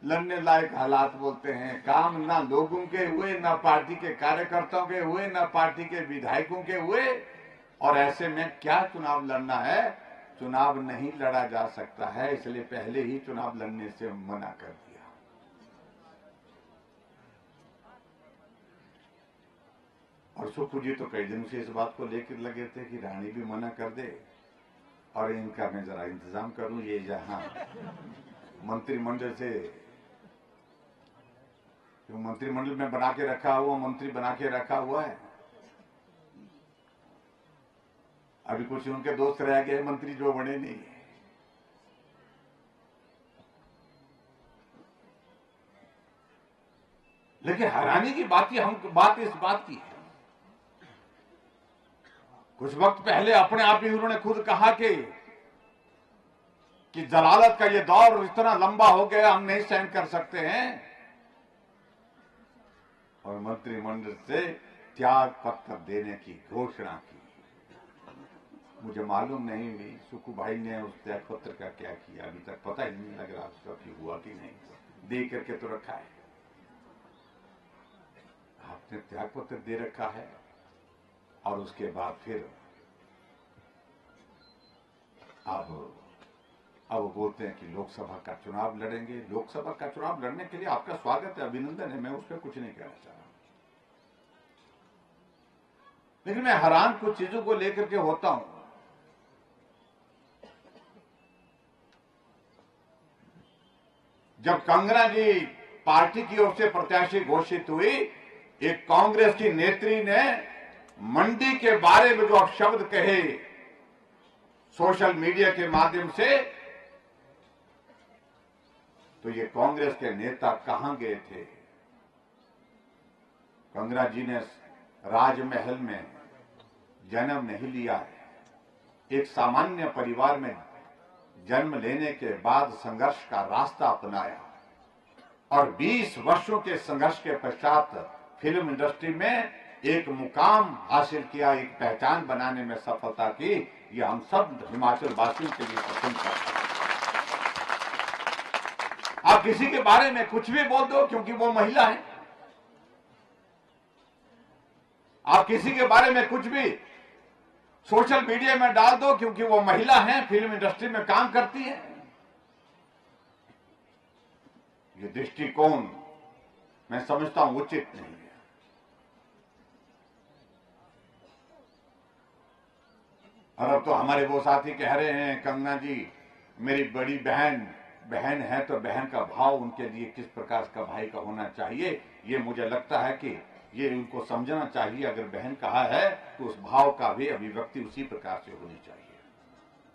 लड़ने लायक हालात बोलते हैं। काम ना लोगों के हुए, ना पार्टी के कार्यकर्ताओं के हुए, ना पार्टी के विधायकों के हुए, और ऐसे में क्या चुनाव लड़ना है? चुनाव नहीं लड़ा जा सकता है, इसलिए पहले ही चुनाव लड़ने से मना कर दिया। और सुप्पू जी तो कई दिनों से इस बात को लेकर लगे थे कि रानी भी मना कर दे और इनका मैं जरा इंतजाम करूं। ये जहां मंत्रिमंडल से, मंत्रिमंडल में बना के रखा हुआ, मंत्री बना के रखा हुआ है, अभी कुछ उनके दोस्त रह गए मंत्री जो बने नहीं है। लेकिन हैरानी की बात इस बात की है, कुछ वक्त पहले अपने आप ही उन्होंने खुद कहा कि जलालत का ये दौर इतना लंबा हो गया, हम नहीं सहन कर सकते हैं, और मंत्रिमंडल से त्याग पत्र देने की घोषणा की। मुझे मालूम नहीं हुई सुक्खू भाई ने उस त्याग पत्र का क्या किया, अभी तक पता ही नहीं लग रहा उसका कि हुआ कि नहीं। दे करके तो रखा है, आपने त्याग पत्र दे रखा है, और उसके बाद फिर अब बोलते हैं कि लोकसभा का चुनाव लड़ेंगे। लोकसभा का चुनाव लड़ने के लिए आपका स्वागत है, अभिनंदन है, मैं उस पर कुछ नहीं कहना चाह रहा, लेकिन मैं हैरान कुछ चीजों को लेकर के होता हूं। जब कंगना जी पार्टी की ओर से प्रत्याशी घोषित हुई, एक कांग्रेस की नेत्री ने मंडी के बारे में जो अपशब्द कहे सोशल मीडिया के माध्यम से, तो ये कांग्रेस के नेता कहां गए थे? कंगना जी ने राजमहल में जन्म नहीं लिया है, एक सामान्य परिवार में जन्म लेने के बाद संघर्ष का रास्ता अपनाया, और 20 वर्षों के संघर्ष के पश्चात फिल्म इंडस्ट्री में एक मुकाम हासिल किया, एक पहचान बनाने में सफलता की। ये हम सब हिमाचल वासियों के लिए पसंद करते हैं। आप किसी के बारे में कुछ भी बोल दो क्योंकि वो महिला है, आप किसी के बारे में कुछ भी सोशल मीडिया में डाल दो क्योंकि वो महिला है, फिल्म इंडस्ट्री में काम करती है। ये दृष्टिकोण मैं समझता हूं उचित नहीं है। और अब तो हमारे वो साथी कह रहे हैं कंगना जी मेरी बड़ी बहन है, तो बहन का भाव उनके लिए किस प्रकार का भाई का होना चाहिए, ये मुझे लगता है कि ये उनको समझना चाहिए। अगर बहन कहा है तो उस भाव का भी अभिव्यक्ति उसी प्रकार से होनी चाहिए।